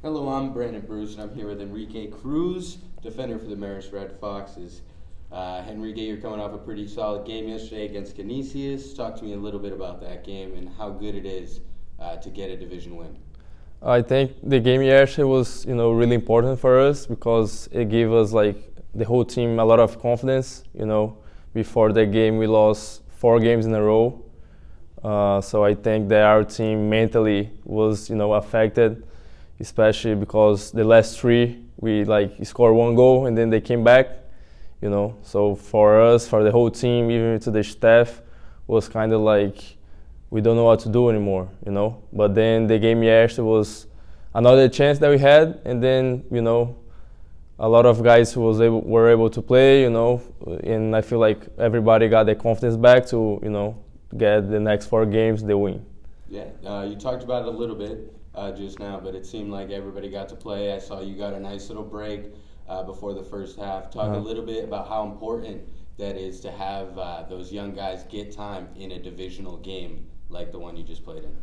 Hello, I'm Brandon Bruce, and I'm here with Henrique Cruz, defender for the Marist Red Foxes. Henrique, you're coming off a pretty solid game yesterday against Canisius. Talk to me a little bit about that game and how good it is to get a division win. I think the game yesterday was, really important for us because it gave us, the whole team a lot of confidence. Before the game, we lost 4 games in a row. So I think that our team mentally was, affected, especially because the last 3, we scored 1 goal and then they came back. So for us, for the whole team, even to the staff, was kind of we don't know what to do anymore, But then the game yesterday was another chance that we had, and then, a lot of guys who were able to play, and I feel like everybody got their confidence back to, get the next 4 games, they win. Yeah, you talked about it a little bit just now, but it seemed like everybody got to play. I saw you got a nice little break before the first half. Talk a little bit about how important that is to have those young guys get time in a divisional game like the one you just played in.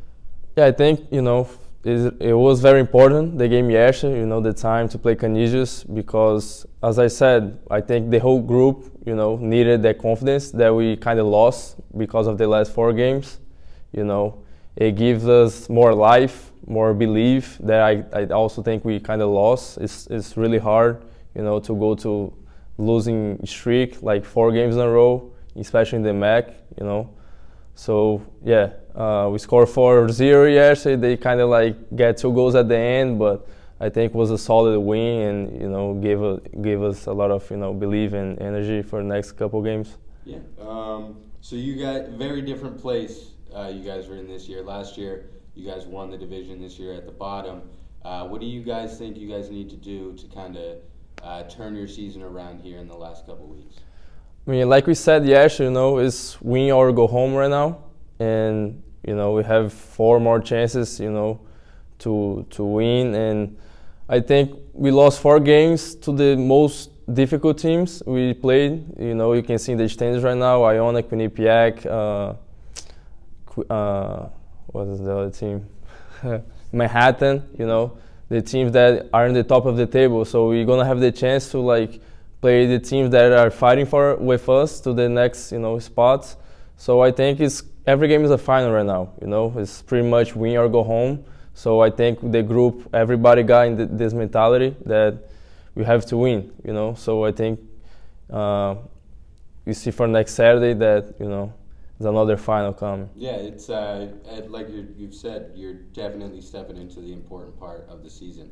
Yeah, I think, it was very important, the game yesterday, the time to play Canisius, because, as I said, I think the whole group, needed that confidence that we kind of lost because of the last 4 games. It gives us more life, more belief that I also think we kind of lost. It's really hard, to go to losing streak, 4 games in a row, especially in the MAC, So, yeah, we scored 4-0 yesterday. They kind of get 2 goals at the end, but I think it was a solid win and, gave us a lot of, belief and energy for the next couple games. Yeah. So you got very different place you guys were in this year. Last year, you guys won the division. This year at the bottom. What do you guys think you guys need to do to kind of turn your season around here in the last couple weeks? I mean, like we said yesterday, it's win or go home right now. And, we have 4 more chances, to win. And I think we lost 4 games to the most difficult teams we played. You can see in the standings right now, Iona, Quinnipiac, what is the other team? Manhattan, the teams that are in the top of the table. So we're going to have the chance to, play the teams that are fighting with us to the next, spots. So I think every game is a final right now. It's pretty much win or go home. So I think the group, everybody got in this mentality that we have to win. So I think you see for next Saturday that there's another final coming. Yeah, it's like you've said, you're definitely stepping into the important part of the season.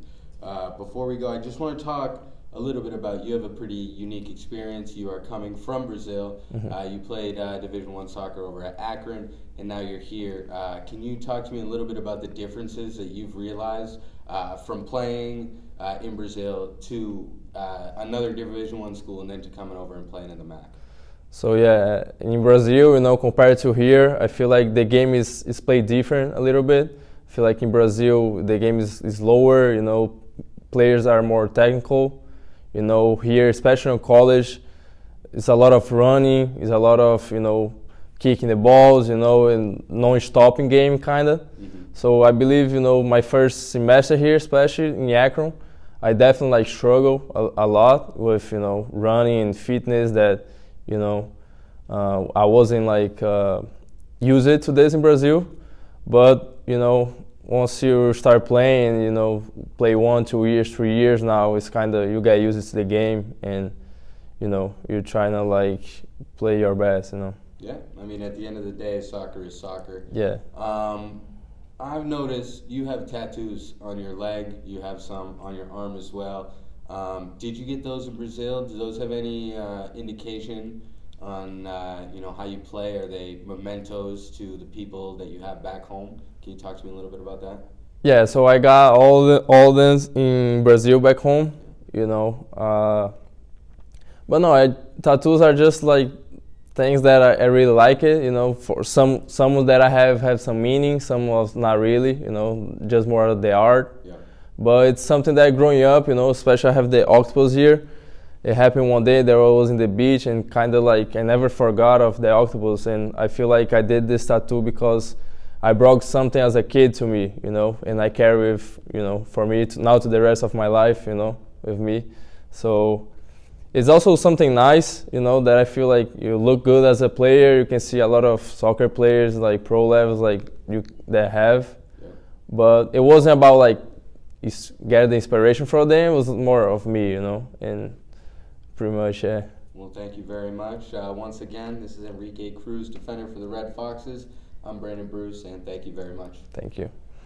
Before we go, I just want to talk a little bit about, you have a pretty unique experience. You are coming from Brazil. You played Division I soccer over at Akron, and now you're here. Can you talk to me a little bit about the differences that you've realized from playing in Brazil to another Division I school and then to coming over and playing in the MAC? So yeah, in Brazil, compared to here, I feel like the game is played different a little bit. I feel like in Brazil, the game is lower, players are more technical. Here, especially in college, it's a lot of running, it's a lot of, kicking the balls, and non-stopping game, kind of. So I believe, my first semester here, especially in Akron, I definitely struggle a lot with, running and fitness that, I wasn't used to this in Brazil. But, once you start playing, play 1, 2 years, 3 years now, it's kind of, you get used to the game and, you're trying to play your best, Yeah, I mean, at the end of the day, soccer is soccer. Yeah. I've noticed you have tattoos on your leg, you have some on your arm as well. Did you get those in Brazil? Do those have any indication on, how you play? Are they mementos to the people that you have back home? Can you talk to me a little bit about that? Yeah, so I got all this in Brazil back home, but no, tattoos are just things that I really like it, for some that I have some meaning, some of not really, just more of the art. Yeah. But it's something that growing up, especially I have the octopus here. It happened one day that I was in the beach and kind of I never forgot of the octopus, and I feel like I did this tattoo because I brought something as a kid to me, you know, and I carry with, you know, for me now to the rest of my life, you know, with me. So it's also something nice, you know, that I feel like you look good as a player. You can see a lot of soccer players like pro levels like you that have, but it wasn't about like get the inspiration from them. It was more of me, you know, and pretty much, yeah. Well, thank you very much. Once again, this is Henrique Cruz, defender for the Red Foxes. I'm Brandon Bruce, and thank you very much. Thank you.